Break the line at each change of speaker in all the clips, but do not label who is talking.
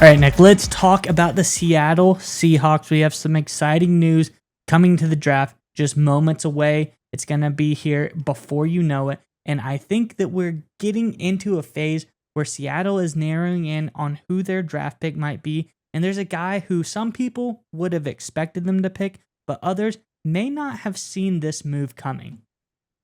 All right, Nick, let's talk about the Seattle Seahawks. We have some exciting news coming to the draft just moments away. It's going to be here before you know it. And I think that we're getting into a phase where Seattle is narrowing in on who their draft pick might be. And there's a guy who some people would have expected them to pick, but others may not have seen this move coming.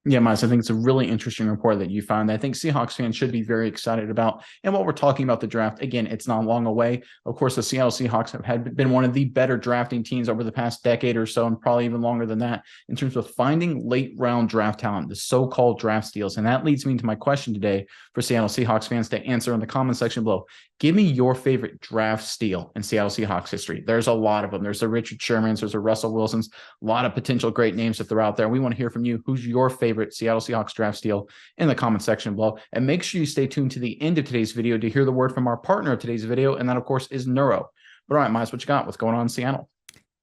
Yeah, Miles, I think it's a really interesting report that you found that I think Seahawks fans should be very excited about. And what we're talking about the draft, again, it's not long away. Of course, the Seattle Seahawks have been one of the better drafting teams over the past decade or so, and probably even longer than that, in terms of finding late round draft talent, the so-called draft steals. And that leads me to my question today for Seattle Seahawks fans to answer in the comment section below. Give me your favorite draft steal in Seattle Seahawks history. There's a lot of them. There's the Richard Shermans, there's the Russell Wilsons, a lot of potential great names that they're out there. We want to hear from you. Who's your favorite Seattle Seahawks draft steal in the comment section below? And make sure you stay tuned to the end of today's video to hear the word from our partner of today's video. And that, of course, is Neuro. But all right, Miles, what you got? What's going on in Seattle?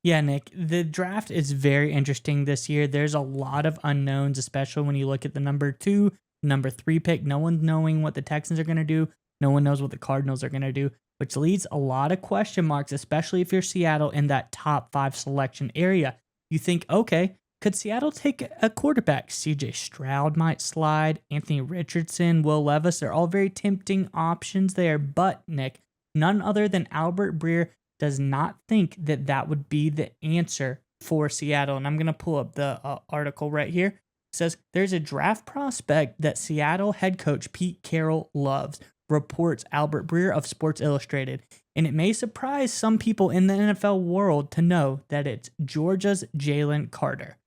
Yeah, Nick, the draft is very interesting this year. There's a lot of unknowns, especially when you look at the number 2, number 3 pick. No one knowing what the Texans are going to do. No one knows what the Cardinals are going to do, which leads a lot of question marks, especially if you're Seattle in that top 5 selection area. You think, okay, could Seattle take a quarterback? CJ Stroud might slide, Anthony Richardson, Will Levis. They're all very tempting options there. But, Nick, none other than Albert Breer does not think that that would be the answer for Seattle. And I'm going to pull up the article right here. It says, there's a draft prospect that Seattle head coach Pete Carroll loves, reports Albert Breer of Sports Illustrated. And it may surprise some people in the NFL world to know that it's Georgia's Jalen Carter.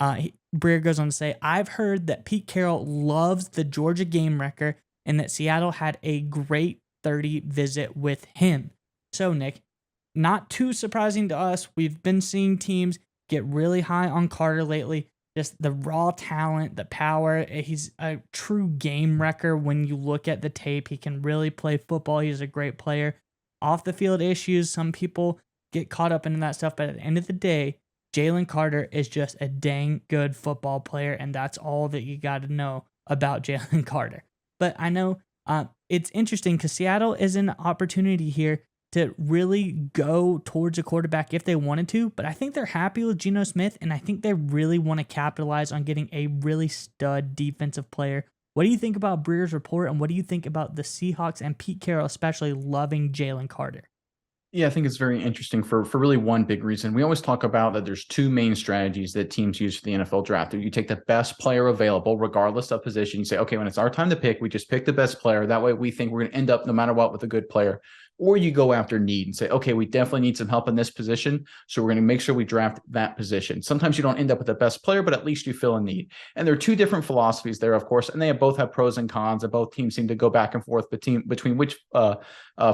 Breer goes on to say, I've heard that Pete Carroll loves the Georgia game wrecker and that Seattle had a great 30 visit with him. So, Nick, not too surprising to us. We've been seeing teams get really high on Carter lately. Just the raw talent, the power. He's a true game wrecker. When you look at the tape, he can really play football. He's a great player. Off the field issues, some people get caught up in that stuff. But at the end of the day, Jalen Carter is just a dang good football player. And that's all that you got to know about Jalen Carter. But I know it's interesting because Seattle is an opportunity here to really go towards a quarterback if they wanted to, but I think they're happy with Geno Smith, and I think they really want to capitalize on getting a really stud defensive player. What do you think about Breer's report, and what do you think about the Seahawks and Pete Carroll especially loving Jalen Carter?
Yeah, I think it's very interesting for really one big reason. We always talk about that there's two main strategies that teams use for the NFL draft. You take the best player available, regardless of position. You say, okay, when it's our time to pick, we just pick the best player. That way we think we're going to end up, no matter what, with a good player. Or you go after need and say, okay, we definitely need some help in this position, so we're going to make sure we draft that position. Sometimes you don't end up with the best player, but at least you fill a need. And there are two different philosophies there, of course, and they both have pros and cons, and both teams seem to go back and forth between which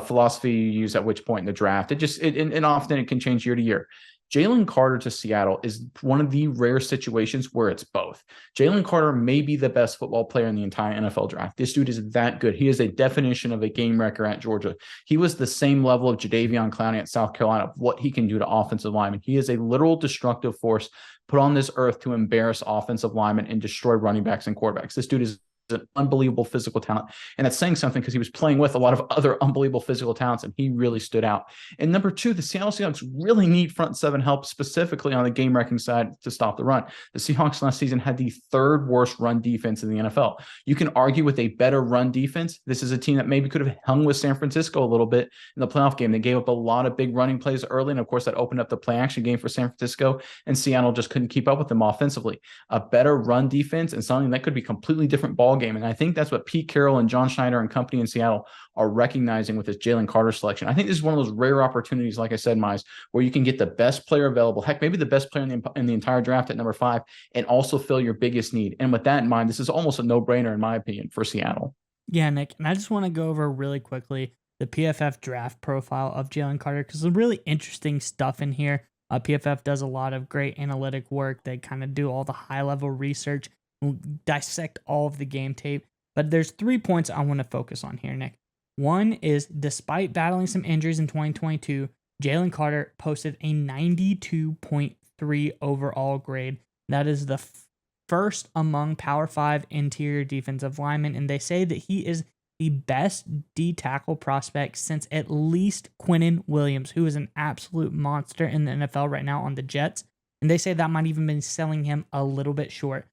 philosophy you use at which point in the draft. And often it can change year to year. Jalen Carter to Seattle is one of the rare situations where it's both. Jalen Carter may be the best football player in the entire NFL draft. This dude is that good. He is a definition of a game wrecker at Georgia. He was the same level of Jadeveon Clowney at South Carolina, what he can do to offensive linemen. He is a literal destructive force put on this earth to embarrass offensive linemen and destroy running backs and quarterbacks. This dude is an unbelievable physical talent. And that's saying something because he was playing with a lot of other unbelievable physical talents, and he really stood out. And number two, the Seattle Seahawks really need front seven help, specifically on the game wrecking side to stop the run. The Seahawks last season had the third worst run defense in the NFL. You can argue with a better run defense. This is a team that maybe could have hung with San Francisco a little bit in the playoff game. They gave up a lot of big running plays early, and of course that opened up the play action game for San Francisco, and Seattle just couldn't keep up with them offensively. A better run defense and something that could be a completely different ball game. And I think that's what Pete Carroll and John Schneider and company in Seattle are recognizing with this Jalen Carter selection. I think this is one of those rare opportunities, like I said, Mize, where you can get the best player available, heck, maybe the best player in the entire draft at number 5, and also fill your biggest need. And with that in mind, this is almost a no-brainer, in my opinion, for Seattle.
Yeah, Nick, and I just want to go over really quickly the PFF draft profile of Jalen Carter because there's really interesting stuff in here. PFF does a lot of great analytic work. They kind of do all the high-level research, dissect all of the game tape. But there's 3 points I want to focus on here, Nick. One is, despite battling some injuries in 2022, Jalen Carter posted a 92.3 overall grade. That is the first among Power 5 interior defensive linemen, and they say that he is the best D tackle prospect since at least Quinnen Williams, who is an absolute monster in the NFL right now on the Jets. And they say that might even be selling him a little bit short.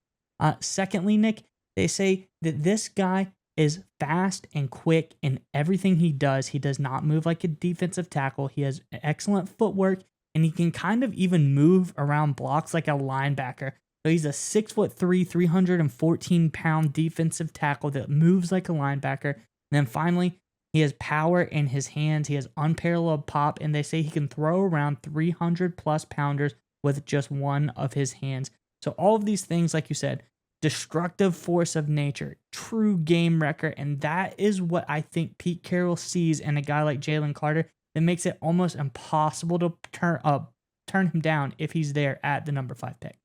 Secondly, Nick, they say that this guy is fast and quick in everything he does. He does not move like a defensive tackle. He has excellent footwork, and he can kind of even move around blocks like a linebacker. So he's a 6'3", 314-pound defensive tackle that moves like a linebacker. And then finally, he has power in his hands. He has unparalleled pop, and they say he can throw around 300-plus pounders with just one of his hands. So all of these things, like you said, destructive force of nature, true game wrecker, and that is what I think Pete Carroll sees in a guy like Jalen Carter that makes it almost impossible to turn him down if he's there at the number 5 pick.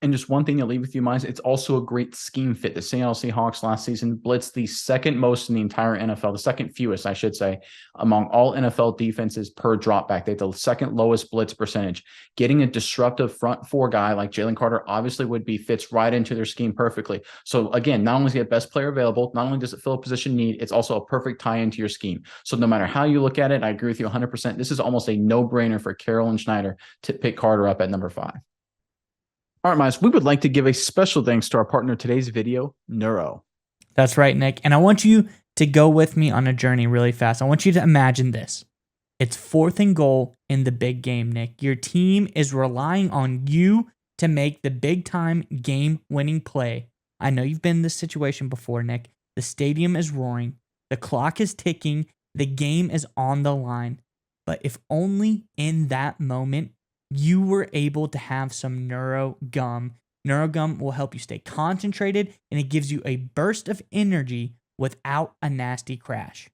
And just one thing to leave with you, Miles, it's also a great scheme fit. The Seattle Seahawks last season blitzed the second most in the entire NFL, the second fewest, I should say, among all NFL defenses per dropback. They had the second lowest blitz percentage. Getting a disruptive front 4 guy like Jalen Carter obviously fits right into their scheme perfectly. So again, not only is he the best player available, not only does it fill a position need, it's also a perfect tie into your scheme. So no matter how you look at it, I agree with you 100%. This is almost a no-brainer for Carroll and Schneider to pick Carter up at number 5. All right, Miles, we would like to give a special thanks to our partner in today's video, Neuro.
That's right, Nick. And I want you to go with me on a journey really fast. I want you to imagine this. It's 4th and goal in the big game, Nick. Your team is relying on you to make the big-time game-winning play. I know you've been in this situation before, Nick. The stadium is roaring. The clock is ticking. The game is on the line. But if only in that moment you were able to have some Neuro Gum. Neuro Gum will help you stay concentrated, and it gives you a burst of energy without a nasty crash.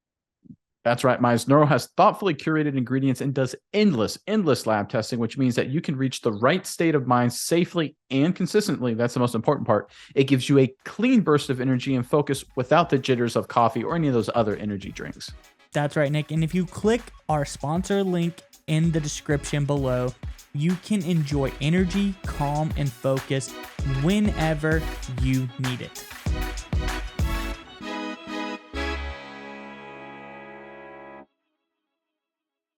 That's right, Miles. Neuro has thoughtfully curated ingredients and does endless lab testing, which means that you can reach the right state of mind safely and consistently. That's the most important part. It gives you a clean burst of energy and focus without the jitters of coffee or any of those other energy drinks.
That's right, Nick. And if you click our sponsor link in the description below, you can enjoy energy, calm, and focus whenever you need it.